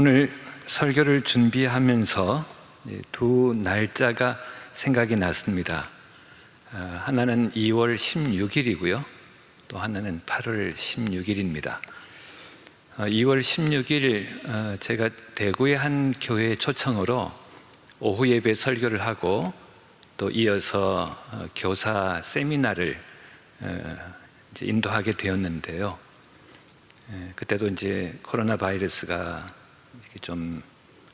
오늘 설교를 준비하면서 두 날짜가 생각이 났습니다. 하나는 2월 16일이고요. 또 하나는 8월 16일입니다. 2월 16일 제가 대구의 한 교회 초청으로 오후 예배 설교를 하고 또 이어서 교사 세미나를 이제 인도하게 되었는데요. 그때도 이제 코로나 바이러스가 이렇게 좀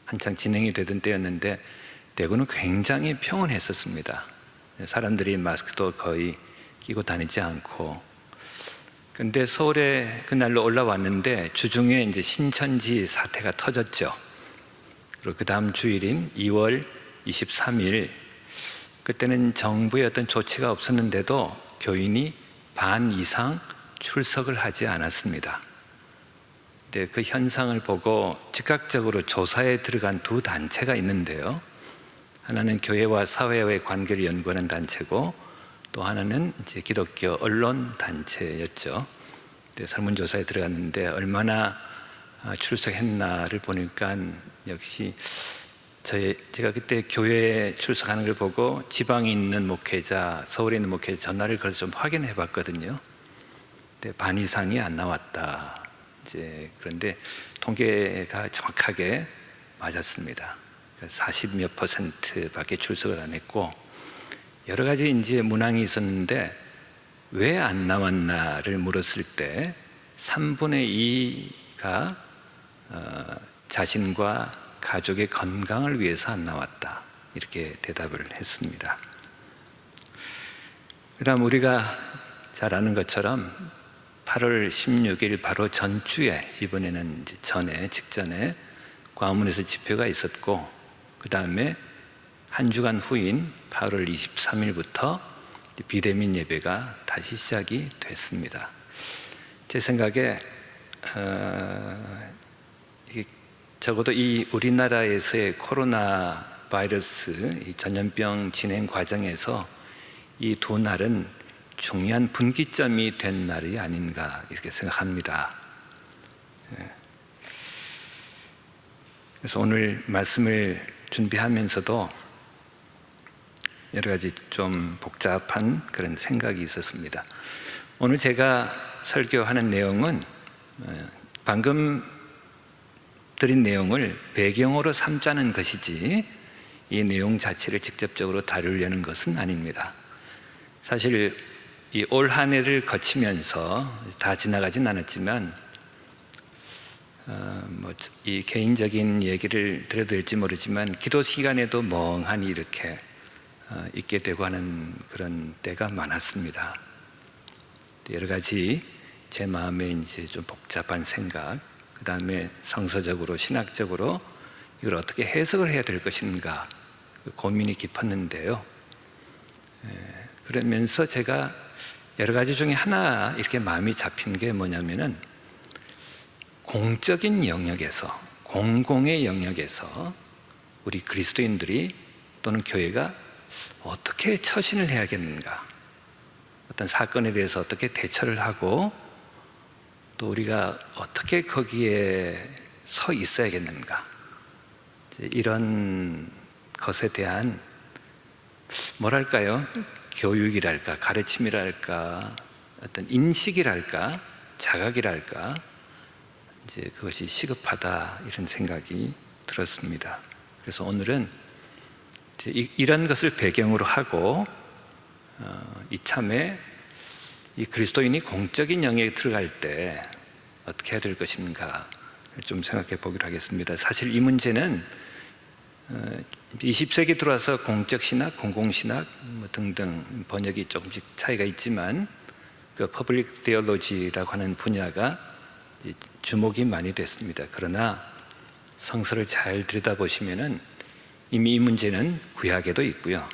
한창 진행이 되던 때였는데 대구는 굉장히 평온했었습니다. 사람들이 마스크도 거의 끼고 다니지 않고. 근데 서울에 그날로 올라왔는데 주중에 이제 신천지 사태가 터졌죠. 그리고 그 다음 주일인 2월 23일, 그때는 정부의 어떤 조치가 없었는데도 교인이 반 이상 출석을 하지 않았습니다. 근데 그 현상을 보고 즉각적으로 조사에 들어간 두 단체가 있는데요. 하나는 교회와 사회와의 관계를 연구하는 단체고 또 하나는 이제 기독교 언론 단체였죠. 설문조사에 들어갔는데 얼마나 출석했나를 보니까 역시 제가 그때 교회에 출석하는 걸 보고 지방에 있는 목회자, 서울에 있는 목회자 전화를 걸어서 좀 확인해 봤거든요. 근데 반 이상이 안 나왔다. 그런데 통계가 정확하게 맞았습니다. 40몇 %밖에 출석을 안 했고, 여러 가지 이제 문항이 있었는데 왜 안 나왔나를 물었을 때 3분의 2가 자신과 가족의 건강을 위해서 안 나왔다, 이렇게 대답을 했습니다. 그다음 우리가 잘 아는 것처럼 8월 16일 바로 전주에, 이번에는 이제 직전에 광화문에서 집회가 있었고, 그 다음에 한 주간 후인 8월 23일부터 비대면 예배가 다시 시작이 됐습니다. 제 생각에 적어도 이 우리나라에서의 코로나 바이러스 이 전염병 진행 과정에서 이 두 날은 중요한 분기점이 된 날이 아닌가, 이렇게 생각합니다. 그래서 오늘 말씀을 준비하면서도 여러 가지 좀 복잡한 그런 생각이 있었습니다. 오늘 제가 설교하는 내용은 방금 드린 내용을 배경으로 삼자는 것이지 이 내용 자체를 직접적으로 다루려는 것은 아닙니다. 사실 이 올 한 해를 거치면서 다 지나가진 않았지만 이 개인적인 얘기를 드려도 될지 모르지만 기도 시간에도 멍하니 이렇게 있게 되고 하는 그런 때가 많았습니다. 여러 가지 제 마음에 이제 좀 복잡한 생각, 그 다음에 성서적으로 신학적으로 이걸 어떻게 해석을 해야 될 것인가 고민이 깊었는데요. 그러면서 제가 여러 가지 중에 하나 이렇게 마음이 잡힌 게 뭐냐면은 공적인 영역에서, 공공의 영역에서 우리 그리스도인들이 또는 교회가 어떻게 처신을 해야겠는가, 어떤 사건에 대해서 어떻게 대처를 하고 또 우리가 어떻게 거기에 서 있어야겠는가, 이런 것에 대한 뭐랄까요, 교육이랄까, 가르침이랄까, 어떤 인식이랄까, 자각이랄까, 이제 그것이 시급하다, 이런 생각이 들었습니다. 그래서 오늘은 이런 것을 배경으로 하고 이참에 이 그리스도인이 공적인 영역에 들어갈 때 어떻게 해야 될 것인가 좀 생각해 보기로 하겠습니다. 사실 이 문제는 20세기 들어와서 공적신학, 공공신학 등등 번역이 조금씩 차이가 있지만 그 퍼블릭 테올로지라고 하는 분야가 주목이 많이 됐습니다. 그러나 성서를 잘 들여다보시면은 이미 이 문제는 구약에도 있고요.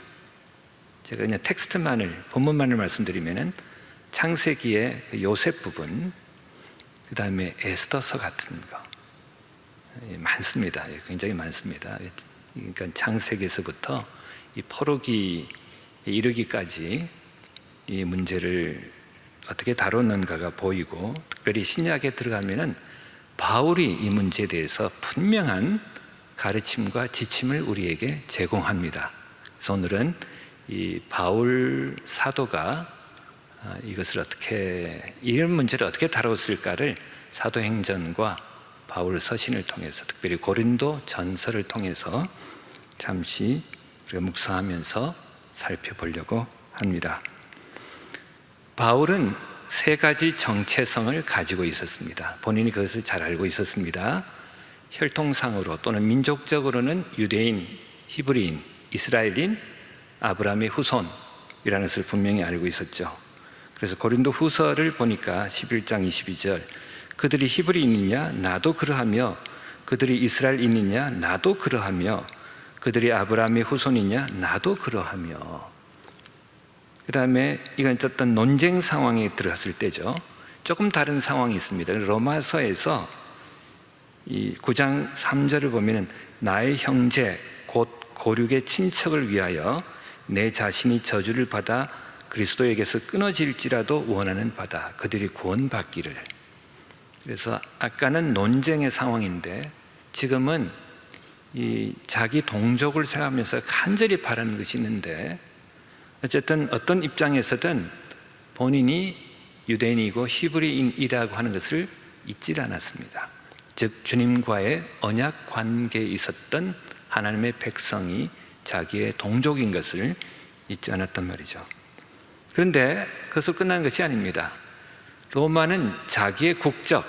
제가 그냥 텍스트만을, 본문만을 말씀드리면은 창세기의 그 요셉 부분, 그 다음에 에스더서 같은 거 많습니다. 굉장히 많습니다. 그러니까 창세기에서부터 이 포로기에 이르기까지 이 문제를 어떻게 다루는가가 보이고, 특별히 신약에 들어가면은 바울이 이 문제에 대해서 분명한 가르침과 지침을 우리에게 제공합니다. 그래서 오늘은 이 바울 사도가 이것을 어떻게, 이런 문제를 어떻게 다뤘을까를 사도행전과 바울 서신을 통해서, 특별히 고린도 전서를 통해서 잠시 우리가 묵상하면서 살펴보려고 합니다. 바울은 세 가지 정체성을 가지고 있었습니다. 본인이 그것을 잘 알고 있었습니다. 혈통상으로 또는 민족적으로는 유대인, 히브리인, 이스라엘인, 아브라함의 후손이라는 것을 분명히 알고 있었죠. 그래서 고린도 후서를 보니까 11장 22절, 그들이 히브리인이냐? 나도 그러하며, 그들이 이스라엘인이냐? 나도 그러하며, 그들이 아브라함의 후손이냐? 나도 그러하며. 그 다음에 이건 어떤 논쟁 상황에 들어갔을 때죠. 조금 다른 상황이 있습니다. 로마서에서 이 9장 3절을 보면, 나의 형제 곧 고륙의 친척을 위하여 내 자신이 저주를 받아 그리스도에게서 끊어질지라도 원하는 바다, 그들이 구원받기를. 그래서 아까는 논쟁의 상황인데 지금은 이 자기 동족을 생각하면서 간절히 바라는 것이 있는데, 어쨌든 어떤 입장에서든 본인이 유대인이고 히브리인이라고 하는 것을 잊지 않았습니다. 즉 주님과의 언약 관계에 있었던 하나님의 백성이 자기의 동족인 것을 잊지 않았단 말이죠. 그런데 그것으로 끝나는 것이 아닙니다. 로마는 자기의 국적,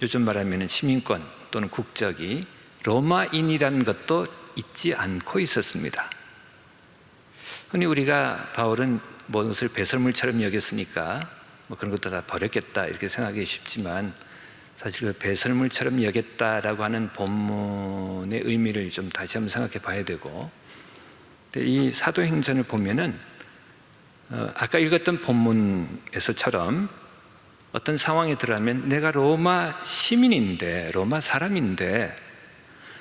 요즘 말하면 시민권 또는 국적이 로마인이라는 것도 잊지 않고 있었습니다. 흔히 우리가 바울은 모든 것을 배설물처럼 여겼으니까 뭐 그런 것도 다 버렸겠다 이렇게 생각하기 쉽지만, 사실 그 배설물처럼 여겼다라고 하는 본문의 의미를 좀 다시 한번 생각해 봐야 되고, 이 사도행전을 보면은 아까 읽었던 본문에서처럼 어떤 상황에 들어가면 내가 로마 시민인데, 로마 사람인데,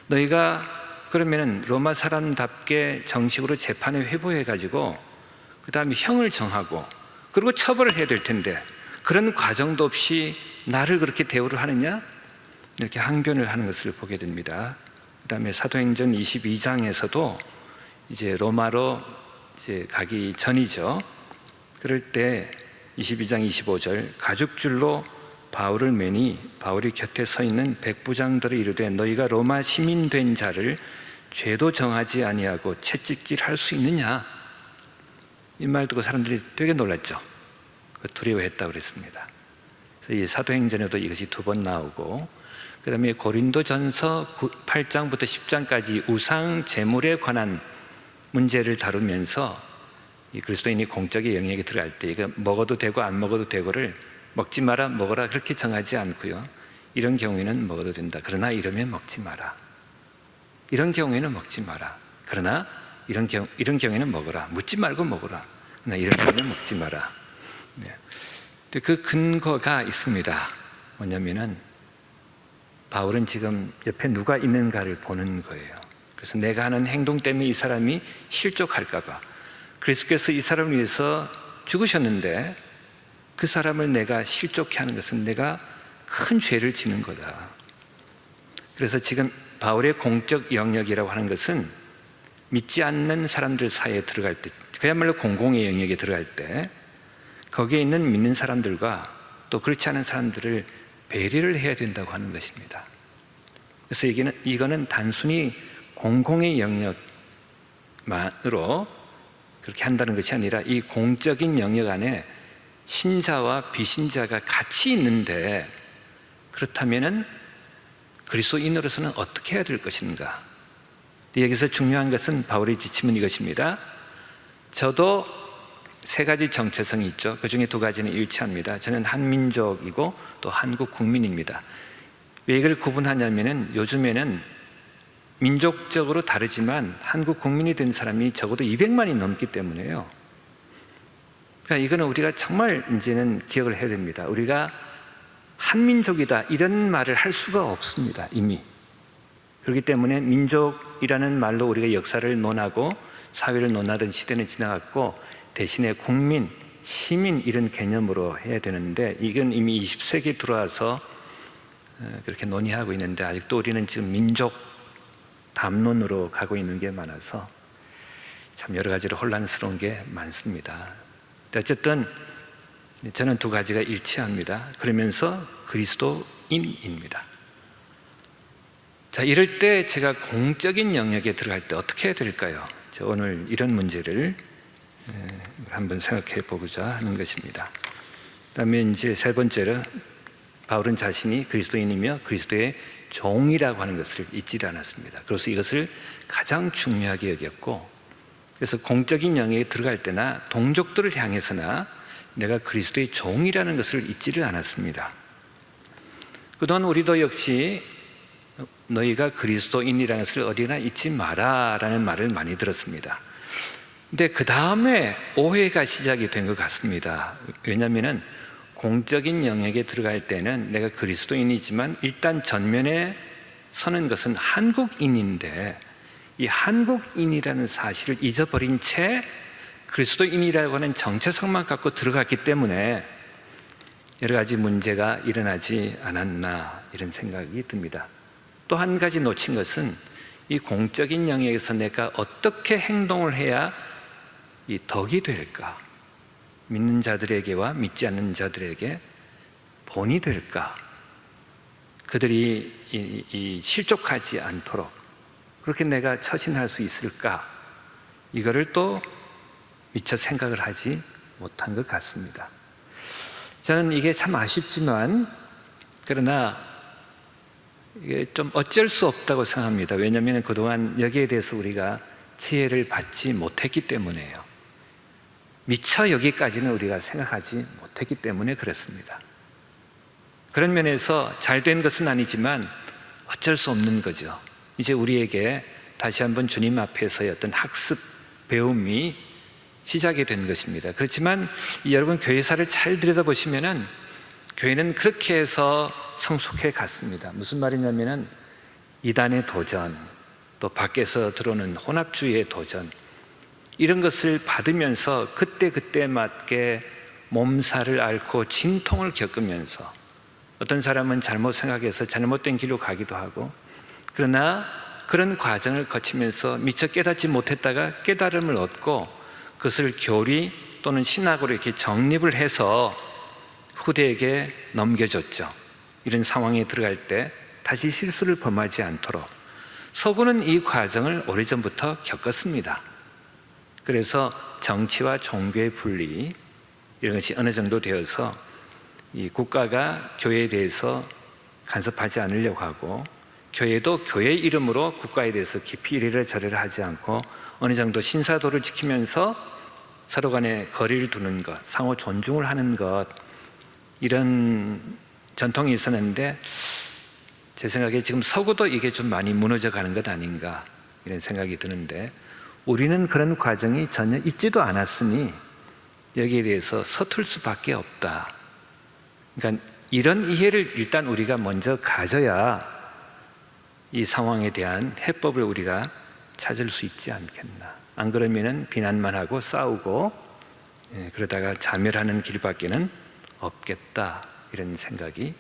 너희가 그러면 로마 사람답게 정식으로 재판에 회부해가지고 그 다음에 형을 정하고 그리고 처벌을 해야 될 텐데 그런 과정도 없이 나를 그렇게 대우를 하느냐? 이렇게 항변을 하는 것을 보게 됩니다. 그 다음에 사도행전 22장에서도 이제 로마로 이제 가기 전이죠. 그럴 때 22장 25절, 가죽줄로 바울을 매니 바울이 곁에 서 있는 백부장들을 이르되, 너희가 로마 시민 된 자를 죄도 정하지 아니하고 채찍질할 수 있느냐? 이 말 듣고 사람들이 되게 놀랐죠. 두려워했다고 그랬습니다. 그래서 이 사도행전에도 이것이 두 번 나오고, 그 다음에 고린도전서 8장부터 10장까지 우상 제물에 관한 문제를 다루면서 이 그리스도인이 공적인 영역에 들어갈 때 이거 먹어도 되고 안 먹어도 되고를 먹지 마라, 먹어라 그렇게 정하지 않고요. 이런 경우에는 먹어도 된다. 그러나 이러면 먹지 마라. 이런 경우에는 먹지 마라. 그러나 이런 경우에는 먹어라. 묻지 말고 먹어라. 그러나 이런 경우에는 먹지 마라. 네. 그 근거가 있습니다. 뭐냐면은 바울은 지금 옆에 누가 있는가를 보는 거예요. 그래서 내가 하는 행동 때문에 이 사람이 실족할까 봐, 그리스도께서 이 사람을 위해서 죽으셨는데 그 사람을 내가 실족해 하는 것은 내가 큰 죄를 지는 거다. 그래서 지금 바울의 공적 영역이라고 하는 것은 믿지 않는 사람들 사이에 들어갈 때, 그야말로 공공의 영역에 들어갈 때 거기에 있는 믿는 사람들과 또 그렇지 않은 사람들을 배려를 해야 된다고 하는 것입니다. 그래서 이거는 단순히 공공의 영역만으로 그렇게 한다는 것이 아니라 이 공적인 영역 안에 신자와 비신자가 같이 있는데, 그렇다면은 그리스도인으로서는 어떻게 해야 될 것인가? 여기서 중요한 것은 바울의 지침은 이것입니다. 저도 세 가지 정체성이 있죠. 그 중에 두 가지는 일치합니다. 저는 한민족이고 또 한국 국민입니다. 왜 이걸 구분하냐면은 요즘에는 민족적으로 다르지만 한국 국민이 된 사람이 적어도 200만이 넘기 때문에요. 그러니까 이거는 우리가 정말 이제는 기억을 해야 됩니다. 우리가 한민족이다 이런 말을 할 수가 없습니다. 이미. 그렇기 때문에 민족이라는 말로 우리가 역사를 논하고 사회를 논하던 시대는 지나갔고, 대신에 국민, 시민 이런 개념으로 해야 되는데, 이건 이미 20세기에 들어와서 그렇게 논의하고 있는데 아직도 우리는 지금 민족 담론으로 가고 있는 게 많아서 참 여러 가지로 혼란스러운 게 많습니다. 어쨌든 저는 두 가지가 일치합니다. 그러면서 그리스도인입니다. 자, 이럴 때 제가 공적인 영역에 들어갈 때 어떻게 해야 될까요? 오늘 이런 문제를 한번 생각해 보고자 하는 것입니다. 그다음에 이제 세 번째로 바울은 자신이 그리스도인이며 그리스도의 종이라고 하는 것을 잊지 않았습니다. 그래서 이것을 가장 중요하게 여겼고, 그래서 공적인 영역에 들어갈 때나 동족들을 향해서나 내가 그리스도의 종이라는 것을 잊지를 않았습니다. 그동안 우리도 역시 너희가 그리스도인이라는 것을 어디나 잊지 마라라는 말을 많이 들었습니다. 근데 그 다음에 오해가 시작이 된 것 같습니다. 왜냐하면 공적인 영역에 들어갈 때는 내가 그리스도인이지만 일단 전면에 서는 것은 한국인인데, 이 한국인이라는 사실을 잊어버린 채 그리스도인이라고 하는 정체성만 갖고 들어갔기 때문에 여러 가지 문제가 일어나지 않았나, 이런 생각이 듭니다. 또 한 가지 놓친 것은 이 공적인 영역에서 내가 어떻게 행동을 해야 이 덕이 될까, 믿는 자들에게와 믿지 않는 자들에게 본이 될까, 그들이 실족하지 않도록 그렇게 내가 처신할 수 있을까, 이거를 또 미처 생각을 하지 못한 것 같습니다. 저는 이게 참 아쉽지만, 그러나 이게 좀 어쩔 수 없다고 생각합니다. 왜냐하면 그동안 여기에 대해서 우리가 지혜를 받지 못했기 때문에요. 미처 여기까지는 우리가 생각하지 못했기 때문에 그렇습니다. 그런 면에서 잘된 것은 아니지만 어쩔 수 없는 거죠. 이제 우리에게 다시 한번 주님 앞에서의 어떤 학습, 배움이 시작이 된 것입니다. 그렇지만 여러분 교회사를 잘 들여다보시면은 교회는 그렇게 해서 성숙해 갔습니다. 무슨 말이냐면은 이단의 도전, 또 밖에서 들어오는 혼합주의의 도전, 이런 것을 받으면서 그때그때 맞게 몸살을 앓고 진통을 겪으면서 어떤 사람은 잘못 생각해서 잘못된 길로 가기도 하고, 그러나 그런 과정을 거치면서 미처 깨닫지 못했다가 깨달음을 얻고 그것을 교리 또는 신학으로 이렇게 정립을 해서 후대에게 넘겨줬죠. 이런 상황에 들어갈 때 다시 실수를 범하지 않도록 서구는 이 과정을 오래전부터 겪었습니다. 그래서 정치와 종교의 분리, 이런 것이 어느 정도 되어서 이 국가가 교회에 대해서 간섭하지 않으려고 하고, 교회도 교회 이름으로 국가에 대해서 깊이 이래저래를 하지 않고 어느 정도 신사도를 지키면서 서로 간에 거리를 두는 것, 상호 존중을 하는 것, 이런 전통이 있었는데 제 생각에 지금 서구도 이게 좀 많이 무너져 가는 것 아닌가, 이런 생각이 드는데, 우리는 그런 과정이 전혀 있지도 않았으니 여기에 대해서 서툴 수밖에 없다. 그러니까 이런 이해를 일단 우리가 먼저 가져야 이 상황에 대한 해법을 우리가 찾을 수 있지 않겠나. 안 그러면은 비난만 하고 싸우고 그러다가 자멸하는 길밖에는 없겠다, 이런 생각이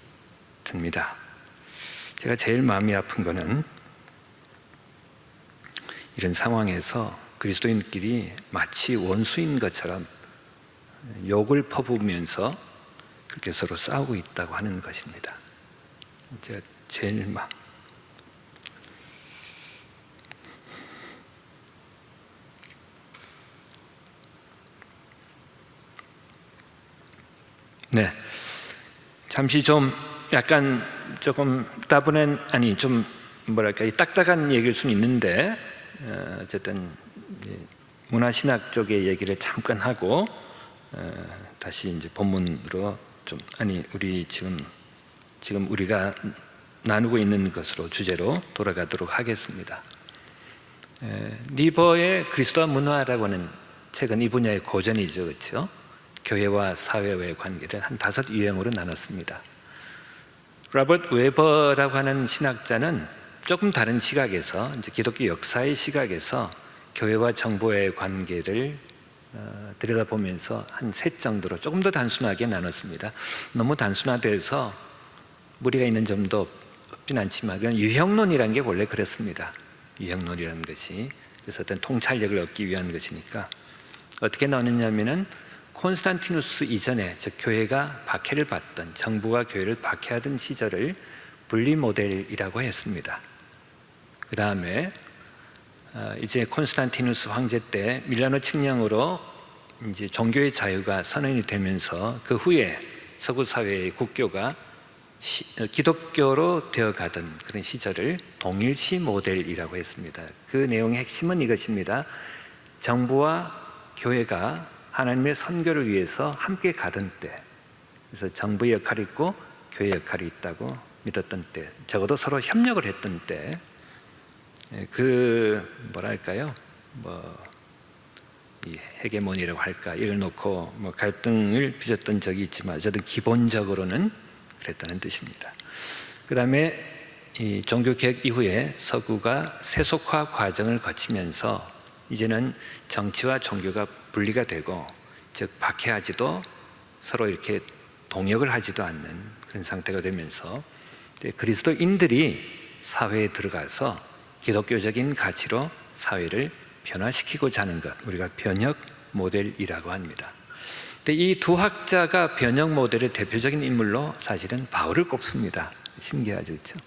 듭니다. 제가 제일 마음이 아픈 거는 이런 상황에서 그리스도인끼리 마치 원수인 것처럼 욕을 퍼부으면서 그렇게 서로 싸우고 있다고 하는 것입니다. 제가 제일 네, 잠시 좀 약간 조금 따분한, 아니 좀 뭐랄까 딱딱한 얘기일 수는 있는데 어쨌든 문화신학 쪽의 얘기를 잠깐 하고 다시 이제 본문으로 좀, 아니 우리 지금 우리가 나누고 있는 것으로 주제로 돌아가도록 하겠습니다. 니버의 그리스도와 문화라고 하는 책은 이 분야의 고전이죠, 그렇죠? 교회와 사회와의 관계를 한 5 유형으로 나눴습니다. 로버트 웨버라고 하는 신학자는 조금 다른 시각에서, 이제 기독교 역사의 시각에서 교회와 정부의 관계를 들여다보면서 한 3 정도로 조금 더 단순하게 나눴습니다. 너무 단순화돼서 무리가 있는 점도 없진 않지만 그냥 유형론이라는 게 원래 그렇습니다. 유형론이라는 것이 그래서 어떤 통찰력을 얻기 위한 것이니까 어떻게 나오느냐면은 콘스탄티누스 이전에 즉 교회가 박해를 받던 정부가 교회를 박해하던 시절을 분리 모델이라고 했습니다. 그 다음에 이제 콘스탄티누스 황제 때 밀라노 칙령으로 이제 종교의 자유가 선언이 되면서 그 후에 서구 사회의 국교가 기독교로 되어가던 그런 시절을 동일시 모델이라고 했습니다. 그 내용의 핵심은 이것입니다. 정부와 교회가 하나님의 선교를 위해서 함께 가던 때, 그래서 정부의 역할이 있고 교회의 역할이 있다고 믿었던 때, 적어도 서로 협력을 했던 때, 그 뭐랄까요, 이 헤게모니라고 할까 이걸 놓고 갈등을 빚었던 적이 있지만 어쨌든 기본적으로는 그랬다는 뜻입니다. 그 다음에 이 종교개혁 이후에 서구가 세속화 과정을 거치면서 이제는 정치와 종교가 분리가 되고 즉 박해하지도 서로 이렇게 동역을 하지도 않는 그런 상태가 되면서 그리스도인들이 사회에 들어가서 기독교적인 가치로 사회를 변화시키고자 하는 것, 우리가 변혁 모델이라고 합니다. 이 두 학자가 변혁 모델의 대표적인 인물로 사실은 바울을 꼽습니다. 신기하죠, 그렇죠?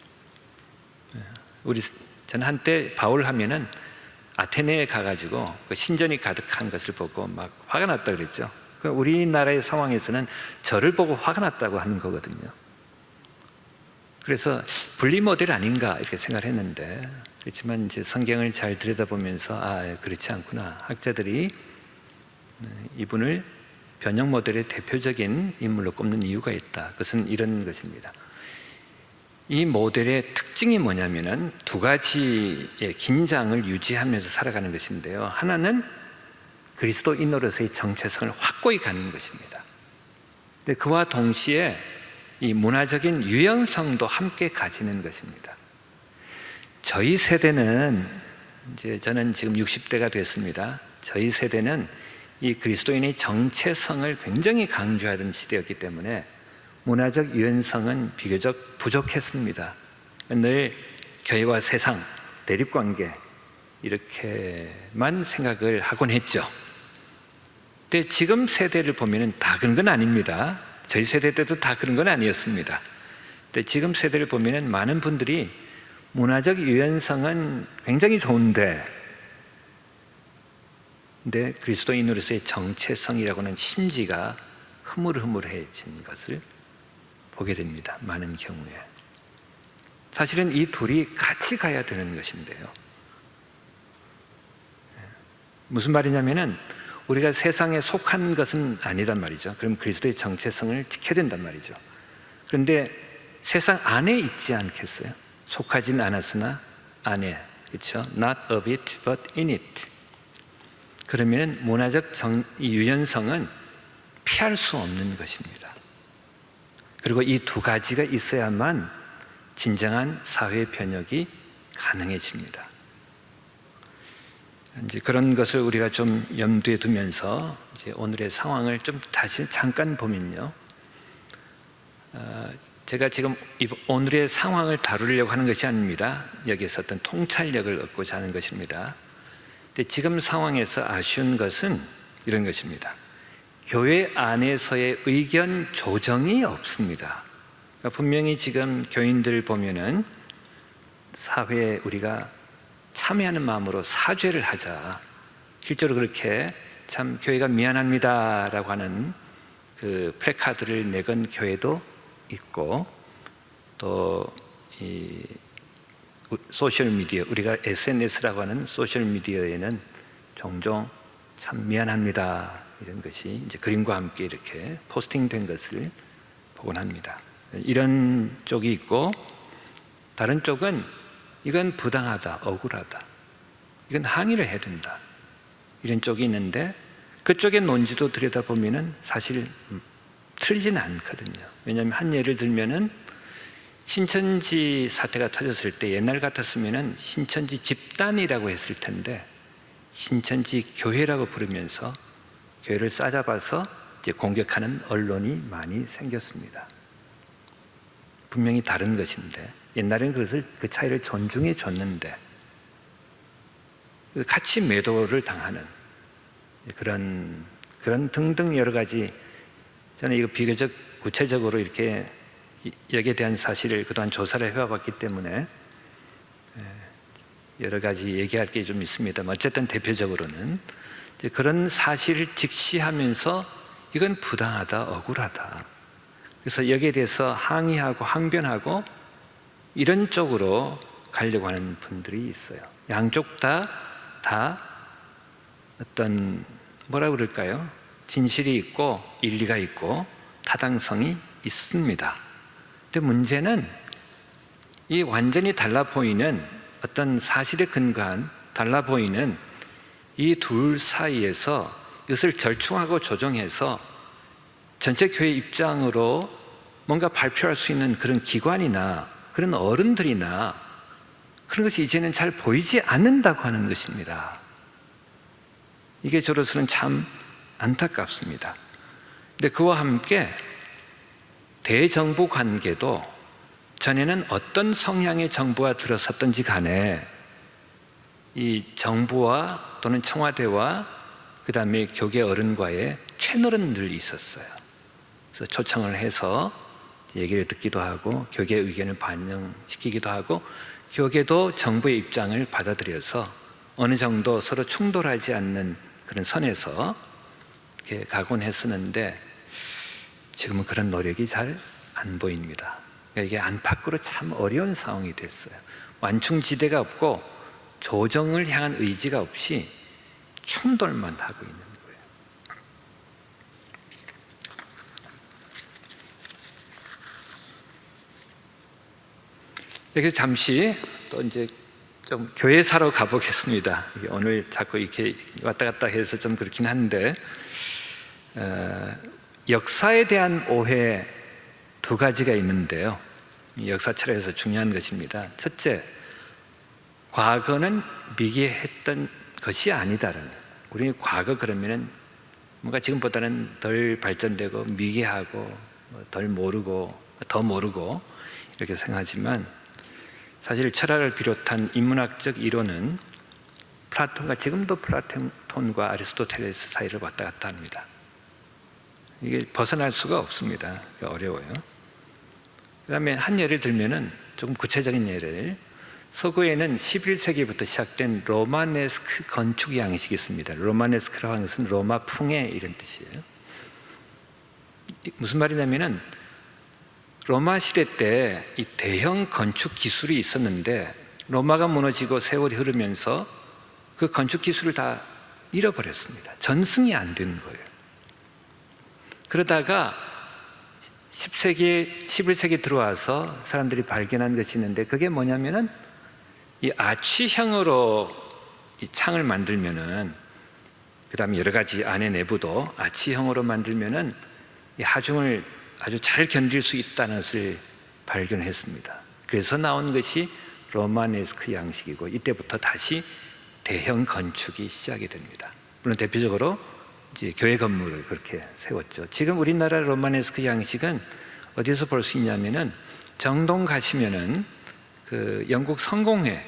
저는 한때 바울 하면은 아테네에 가가지고 그 신전이 가득한 것을 보고 막 화가 났다 그랬죠. 우리나라의 상황에서는 저를 보고 화가 났다고 하는 거거든요. 그래서 분리 모델 아닌가 이렇게 생각을 했는데, 그렇지만 이제 성경을 잘 들여다보면서 그렇지 않구나. 학자들이 이분을 변형 모델의 대표적인 인물로 꼽는 이유가 있다. 그것은 이런 것입니다. 이 모델의 특징이 뭐냐면은 두 가지의 긴장을 유지하면서 살아가는 것인데요. 하나는 그리스도인으로서의 정체성을 확고히 갖는 것입니다. 그와 동시에 이 문화적인 유연성도 함께 가지는 것입니다. 저희 세대는 이제 저는 지금 60대가 됐습니다. 저희 세대는 이 그리스도인의 정체성을 굉장히 강조하던 시대였기 때문에 문화적 유연성은 비교적 부족했습니다. 늘 교회와 세상, 대립관계 이렇게만 생각을 하곤 했죠. 근데 지금 세대를 보면 다 그런 건 아닙니다. 저희 세대 때도 다 그런 건 아니었습니다. 근데 지금 세대를 보면 많은 분들이 문화적 유연성은 굉장히 좋은데, 근데 그리스도인으로서의 정체성이라고 하는 심지가 흐물흐물해진 것을 보게 됩니다. 많은 경우에. 사실은 이 둘이 같이 가야 되는 것인데요. 무슨 말이냐면은 우리가 세상에 속한 것은 아니단 말이죠. 그럼 그리스도의 정체성을 지켜야 된단 말이죠. 그런데 세상 안에 있지 않겠어요? 속하진 않았으나 안에, 그렇죠? Not of it, but in it. 그러면 문화적 유연성은 피할 수 없는 것입니다. 그리고 이 두 가지가 있어야만 진정한 사회 변혁이 가능해집니다. 이제 그런 것을 우리가 좀 염두에 두면서 이제 오늘의 상황을 좀 다시 잠깐 보면요. 제가 지금 오늘의 상황을 다루려고 하는 것이 아닙니다. 여기에서 어떤 통찰력을 얻고자 하는 것입니다. 근데 지금 상황에서 아쉬운 것은 이런 것입니다. 교회 안에서의 의견 조정이 없습니다. 그러니까 분명히 지금 교인들을 보면은 사회에 우리가 참여하는 마음으로 사죄를 하자. 실제로 그렇게 참 교회가 미안합니다라고 하는 그 플래카드를 내건 교회도 있고, 또 이 소셜 미디어, 우리가 SNS라고 하는 소셜 미디어에는 종종 참 미안합니다 이런 것이 이제 그림과 함께 이렇게 포스팅된 것을 보곤 합니다. 이런 쪽이 있고, 다른 쪽은 이건 부당하다, 억울하다, 이건 항의를 해야 된다 이런 쪽이 있는데, 그쪽의 논지도 들여다보면 사실 틀리지는 않거든요. 왜냐하면 한 예를 들면은 신천지 사태가 터졌을 때 옛날 같았으면은 신천지 집단이라고 했을 텐데 신천지 교회라고 부르면서 교회를 싸잡아서 이제 공격하는 언론이 많이 생겼습니다. 분명히 다른 것인데 옛날에는 그것을 그 차이를 존중해 줬는데 같이 매도를 당하는 그런 등등 여러 가지 저는 이거 비교적 구체적으로 이렇게 여기에 대한 사실을 그동안 조사를 해와봤기 때문에 여러 가지 얘기할 게 좀 있습니다만 어쨌든 대표적으로는 그런 사실을 직시하면서 이건 부당하다, 억울하다. 그래서 여기에 대해서 항의하고 항변하고 이런 쪽으로 가려고 하는 분들이 있어요. 양쪽 다 어떤 뭐라 그럴까요? 진실이 있고 일리가 있고 타당성이 있습니다. 근데 문제는 이 완전히 달라 보이는 어떤 사실에 근거한 달라 보이는 이 둘 사이에서 이것을 절충하고 조정해서 전체 교회 입장으로 뭔가 발표할 수 있는 그런 기관이나 그런 어른들이나 그런 것이 이제는 잘 보이지 않는다고 하는 것입니다. 이게 저로서는 참 안타깝습니다. 근데 그와 함께 대정부 관계도 전에는 어떤 성향의 정부가 들어섰던지 간에 이 정부와 또는 청와대와 그 다음에 교계 어른과의 채널은 늘 있었어요. 그래서 초청을 해서 얘기를 듣기도 하고 교계 의견을 반영시키기도 하고 교계도 정부의 입장을 받아들여서 어느 정도 서로 충돌하지 않는 그런 선에서 이렇게 가곤 했었는데 지금은 그런 노력이 잘 안 보입니다. 그러니까 이게 안팎으로 참 어려운 상황이 됐어요. 완충지대가 없고 조정을 향한 의지가 없이 충돌만 하고 있는 거예요. 여기서 잠시 또 이제 좀 교회사로 가보겠습니다. 오늘 자꾸 이렇게 왔다 갔다 해서 좀 그렇긴 한데 역사에 대한 오해 두 가지가 있는데요. 역사 철학에서 중요한 것입니다. 첫째, 과거는 미개했던 것이 아니다라는. 우리 과거 그러면은 뭔가 지금보다는 덜 발전되고 미개하고 덜 모르고 더 모르고 이렇게 생각하지만 사실 철학을 비롯한 인문학적 이론은 플라톤과 지금도 플라톤과 아리스토텔레스 사이를 왔다 갔다 합니다. 이게 벗어날 수가 없습니다. 어려워요. 그 다음에 한 예를 들면은 조금 구체적인 예를 서구에는 11세기부터 시작된 로마네스크 건축 양식이 있습니다. 로마네스크라고 하는 것은 로마 풍의 이런 뜻이에요. 무슨 말이냐면은 로마 시대 때 이 대형 건축 기술이 있었는데 로마가 무너지고 세월이 흐르면서 그 건축 기술을 다 잃어버렸습니다. 전승이 안 된 거예요. 그러다가 11세기 들어와서 사람들이 발견한 것이 있는데 그게 뭐냐면은 이 아치형으로 이 창을 만들면은 그 다음에 여러 가지 안에 내부도 아치형으로 만들면은 이 하중을 아주 잘 견딜 수 있다는 것을 발견했습니다. 그래서 나온 것이 로마네스크 양식이고 이때부터 다시 대형 건축이 시작이 됩니다. 물론 대표적으로 이제 교회 건물을 그렇게 세웠죠. 지금 우리나라 로마네스크 양식은 어디서 볼 수 있냐면은 정동 가시면은 그 영국 성공회,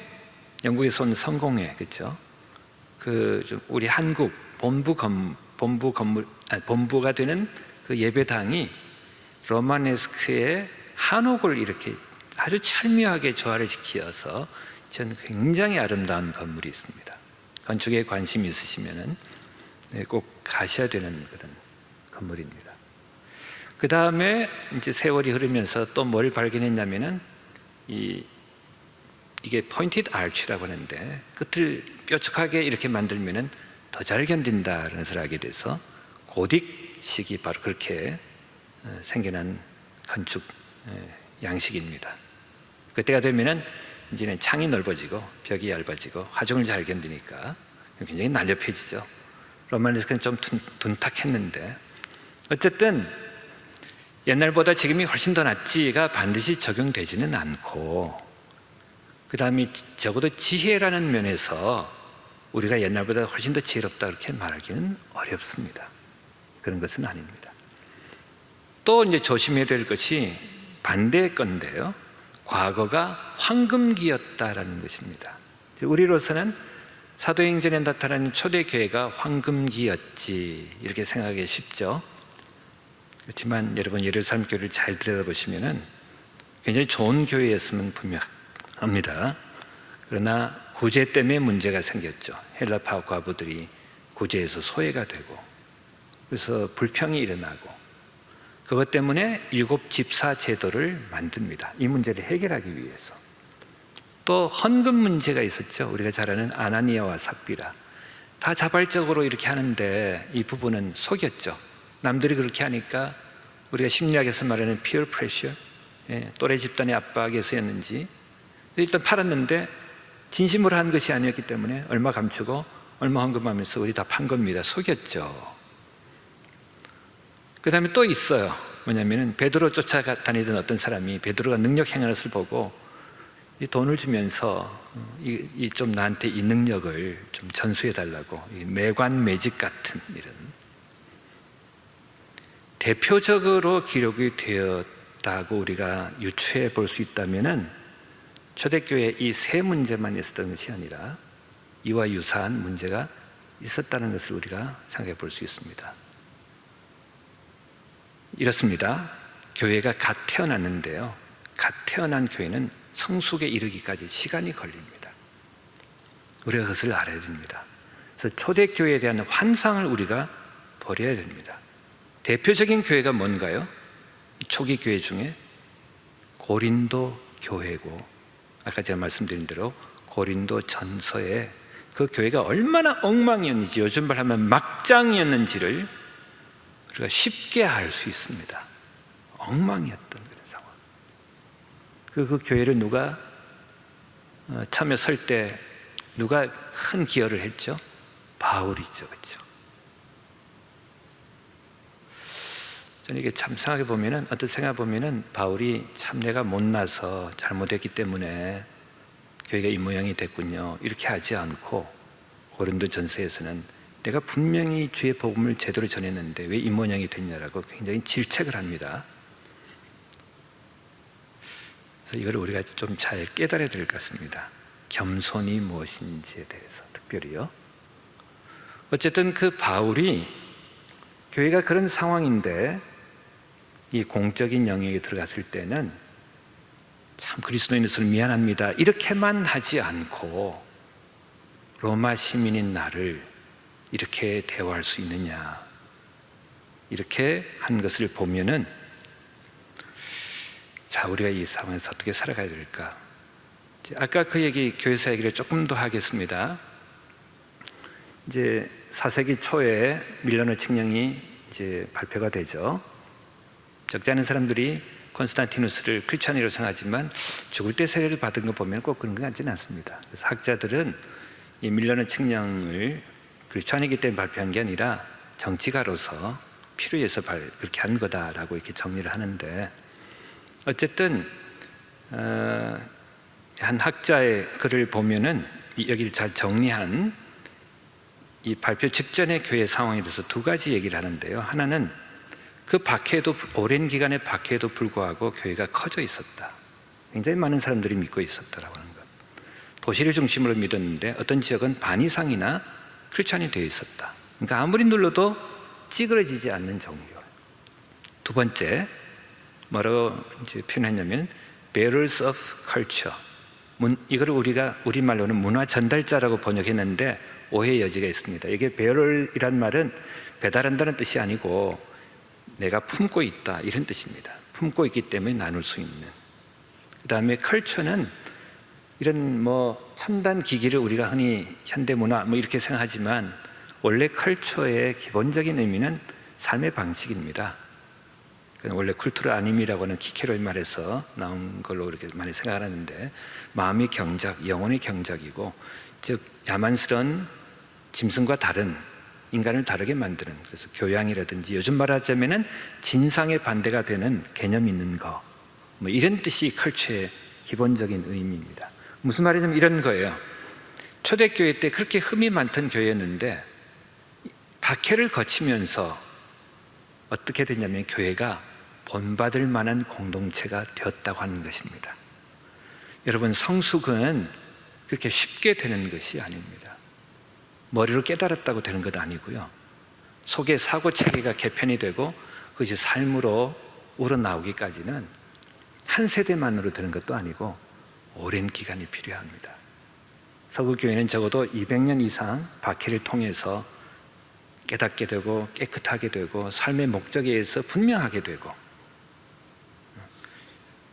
영국에서 온 성공회, 그렇죠? 그 우리 한국 본부가 되는 그 예배당이 로마네스크의 한옥을 이렇게 아주 찰미하게 조화를 시켜서 저는 굉장히 아름다운 건물이 있습니다. 건축에 관심이 있으시면은 꼭 가셔야 되는 그런 건물입니다. 그 다음에 이제 세월이 흐르면서 또 뭘 발견했냐면은 이게 포인티드 아치라고 하는데 끝을 뾰족하게 이렇게 만들면은 더 잘 견딘다라는 것을 알게 돼서 고딕식이 바로 그렇게 생겨난 건축 양식입니다. 그때가 되면은 이제는 창이 넓어지고 벽이 얇아지고 하중을 잘 견디니까 굉장히 날렵해지죠. 로마네스크는 좀 둔탁했는데 어쨌든 옛날보다 지금이 훨씬 더 낫지가 반드시 적용되지는 않고 그 다음에 적어도 지혜라는 면에서 우리가 옛날보다 훨씬 더 지혜롭다 그렇게 말하기는 어렵습니다. 그런 것은 아닙니다. 또 이제 조심해야 될 것이 반대의 건데요. 과거가 황금기였다라는 것입니다. 우리로서는 사도행전에 나타나는 초대교회가 황금기였지 이렇게 생각하기 쉽죠. 그렇지만 여러분 예루살렘 교회를 잘 들여다보시면 굉장히 좋은 교회였으면 분명합니다. 그러나 구제 때문에 문제가 생겼죠. 헬라파 과부들이 구제에서 소외가 되고 그래서 불평이 일어나고 그것 때문에 7집사 제도를 만듭니다. 이 문제를 해결하기 위해서. 또 헌금 문제가 있었죠. 우리가 잘 아는 아나니아와 삽비라. 다 자발적으로 이렇게 하는데 이 부분은 속였죠. 남들이 그렇게 하니까 우리가 심리학에서 말하는 peer pressure, 또래 집단의 압박에서였는지 일단 팔았는데 진심으로 한 것이 아니었기 때문에 얼마 감추고 얼마 헌금하면서 우리 다 판 겁니다. 속였죠. 그 다음에 또 있어요. 뭐냐면은 베드로 쫓아다니던 어떤 사람이 베드로가 능력 행하는 것을 보고 이 돈을 주면서 이 좀 나한테 이 능력을 좀 전수해 달라고 매관 매직 같은 이런 대표적으로 기록이 되었다고 우리가 유추해 볼 수 있다면은 초대교회 이 세 문제만 있었던 것이 아니라 이와 유사한 문제가 있었다는 것을 우리가 생각해 볼 수 있습니다. 이렇습니다. 교회가 갓 태어났는데요. 갓 태어난 교회는 성숙에 이르기까지 시간이 걸립니다. 우리가 그것을 알아야 됩니다. 그래서 초대교회에 대한 환상을 우리가 버려야 됩니다. 대표적인 교회가 뭔가요? 초기 교회 중에 고린도 교회고 아까 제가 말씀드린 대로 고린도 전서에 그 교회가 얼마나 엉망이었는지 요즘 말 하면 막장이었는지를 우리가 쉽게 알 수 있습니다. 엉망이었던 그런 상황. 그 교회를 누가 참여 설 때 누가 큰 기여를 했죠? 바울이죠, 그렇죠? 저는 이게 참 생각해 보면은 어떤 생각해 보면은 바울이 참 내가 못나서 잘못했기 때문에 교회가 이 모양이 됐군요. 이렇게 하지 않고 고린도 전서에서는 내가 분명히 주의 복음을 제대로 전했는데 왜 이 모양이 됐냐라고 굉장히 질책을 합니다. 그래서 이걸 우리가 좀 잘 깨달아야 될 것 같습니다. 겸손이 무엇인지에 대해서 특별히요. 어쨌든 그 바울이 교회가 그런 상황인데 이 공적인 영역에 들어갔을 때는 참 그리스도인으로서 미안합니다 이렇게만 하지 않고 로마 시민인 나를 이렇게 대화할 수 있느냐 이렇게 한 것을 보면은 자 우리가 이 상황에서 어떻게 살아가야 될까? 아까 그 얘기 교회사 얘기를 조금 더 하겠습니다. 이제 4세기 초에 밀라노 칙령이 이제 발표가 되죠. 적지 않은 사람들이 콘스탄티누스를 크리스찬이라고 생각하지만 죽을 때 세례를 받은 거 보면 꼭 그런 것 같지는 않습니다. 그래서 학자들은 이 밀라노 칙령을 크리스찬이기 때문에 발표한 게 아니라 정치가로서 필요해서 그렇게 한 거다라고 이렇게 정리를 하는데 어쨌든 한 학자의 글을 보면은 여기를 잘 정리한 이 발표 직전의 교회 상황에 대해서 두 가지 얘기를 하는데요. 하나는 그 박해에도 오랜 기간의 박해에도 불구하고 교회가 커져 있었다. 굉장히 많은 사람들이 믿고 있었다라고 하는 것. 도시를 중심으로 믿었는데 어떤 지역은 반 이상이나 크리스찬이 되어 있었다. 그러니까 아무리 눌러도 찌그러지지 않는 종교. 두 번째 뭐라고 이제 표현했냐면 bearers of culture. 이걸 우리가 우리말로는 문화 전달자라고 번역했는데 오해의 여지가 있습니다. 이게 bearer이란 말은 배달한다는 뜻이 아니고 내가 품고 있다 이런 뜻입니다. 품고 있기 때문에 나눌 수 있는. 그 다음에 culture는 이런 뭐 첨단 기기를 우리가 흔히 현대문화 뭐 이렇게 생각하지만 원래 culture의 기본적인 의미는 삶의 방식입니다. 원래 쿨투르 아님이라고 하는 키케로의 말에서 나온 걸로 이렇게 많이 생각하는데 마음의 경작, 영혼의 경작이고 즉 야만스러운 짐승과 다른 인간을 다르게 만드는 그래서 교양이라든지 요즘 말하자면은 진상의 반대가 되는 개념 있는 거 뭐 이런 뜻이 컬처의 기본적인 의미입니다. 무슨 말이냐면 이런 거예요. 초대교회 때 그렇게 흠이 많던 교회였는데 박해를 거치면서 어떻게 됐냐면 교회가 본받을 만한 공동체가 되었다고 하는 것입니다. 여러분, 성숙은 그렇게 쉽게 되는 것이 아닙니다. 머리로 깨달았다고 되는 것 아니고요, 속의 사고체계가 개편이 되고 그것이 삶으로 우러나오기까지는 한 세대만으로 되는 것도 아니고 오랜 기간이 필요합니다. 서구교회는 적어도 200년 이상 박해를 통해서 깨닫게 되고 깨끗하게 되고 삶의 목적에 의해서 분명하게 되고,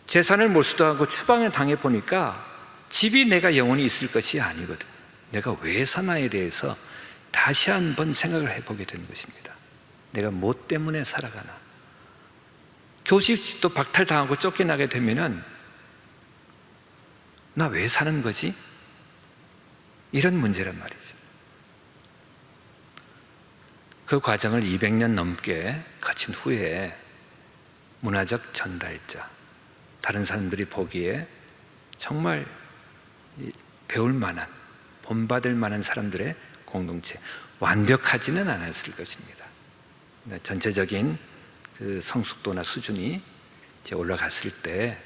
재산을 몰수도하고 추방을 당해보니까 집이 내가 영원히 있을 것이 아니거든. 내가 왜 사나에 대해서 다시 한번 생각을 해보게 되는 것입니다. 내가 뭐 때문에 살아가나. 교식도 박탈당하고 쫓겨나게 되면은 나 왜 사는 거지? 이런 문제란 말이죠. 그 과정을 200년 넘게 거친 후에 문화적 전달자, 다른 사람들이 보기에 정말 배울 만한, 본받을 만한 사람들의 공동체, 완벽하지는 않았을 것입니다. 전체적인 그 성숙도나 수준이 이제 올라갔을 때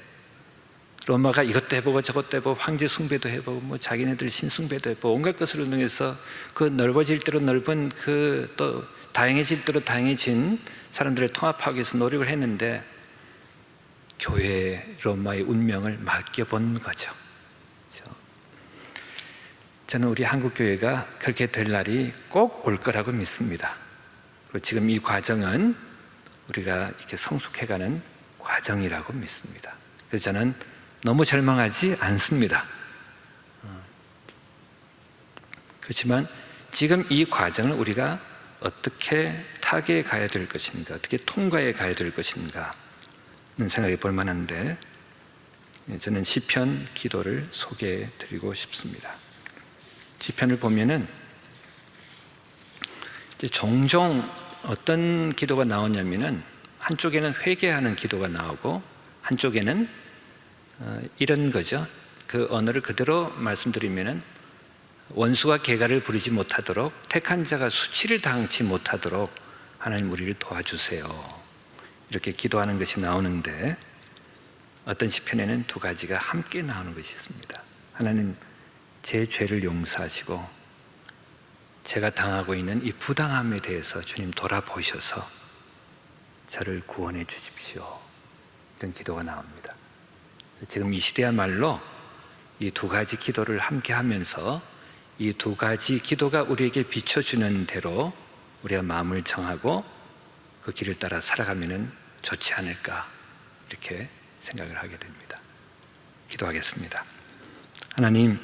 로마가 이것도 해보고 저것도 해보고 황제 숭배도 해보고 뭐 자기네들 신숭배도 해보고 온갖 것을 운동해서 그 넓어질 대로 넓은 그 또 다양해질 대로 다양해진 사람들을 통합하기 위해서 노력을 했는데 교회 로마의 운명을 맡겨본 거죠. 저는 우리 한국교회가 그렇게 될 날이 꼭 올 거라고 믿습니다. 그리고 지금 이 과정은 우리가 이렇게 성숙해가는 과정이라고 믿습니다. 그래서 저는 너무 절망하지 않습니다. 그렇지만 지금 이 과정을 우리가 어떻게 타개해 가야 될 것인가, 어떻게 통과해 가야 될 것인가 는 생각해 볼 만한데, 저는 시편 기도를 소개해 드리고 싶습니다. 시편을 보면은 이제 종종 어떤 기도가 나오냐면은 한쪽에는 회개하는 기도가 나오고 한쪽에는 이런 거죠. 그 언어를 그대로 말씀드리면은 원수가 개가를 부리지 못하도록, 택한 자가 수치를 당치 못하도록 하나님 우리를 도와주세요, 이렇게 기도하는 것이 나오는데, 어떤 시편에는 두 가지가 함께 나오는 것이 있습니다. 하나님, 제 죄를 용서하시고 제가 당하고 있는 이 부당함에 대해서 주님 돌아보셔서 저를 구원해 주십시오, 이런 기도가 나옵니다. 지금 이 시대야말로 이 두 가지 기도를 함께 하면서 이 두 가지 기도가 우리에게 비춰주는 대로 우리가 마음을 정하고 그 길을 따라 살아가면 좋지 않을까, 이렇게 생각을 하게 됩니다. 기도하겠습니다. 하나님,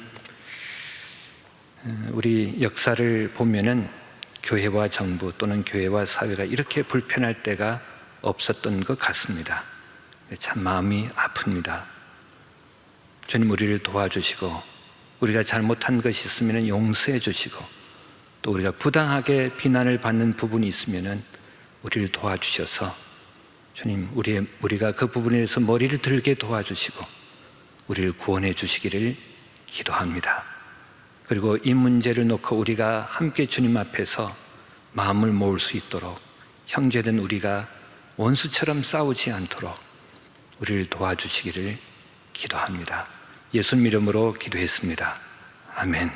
우리 역사를 보면은 교회와 정부 또는 교회와 사회가 이렇게 불편할 때가 없었던 것 같습니다. 참 마음이 아픕니다. 주님, 우리를 도와주시고 우리가 잘못한 것이 있으면 용서해 주시고, 또 우리가 부당하게 비난을 받는 부분이 있으면 우리를 도와주셔서 주님, 우리가 그 부분에 대해서 머리를 들게 도와주시고 우리를 구원해 주시기를 기도합니다. 그리고 이 문제를 놓고 우리가 함께 주님 앞에서 마음을 모을 수 있도록, 형제된 우리가 원수처럼 싸우지 않도록 우리를 도와주시기를 기도합니다. 예수님 이름으로 기도했습니다. 아멘.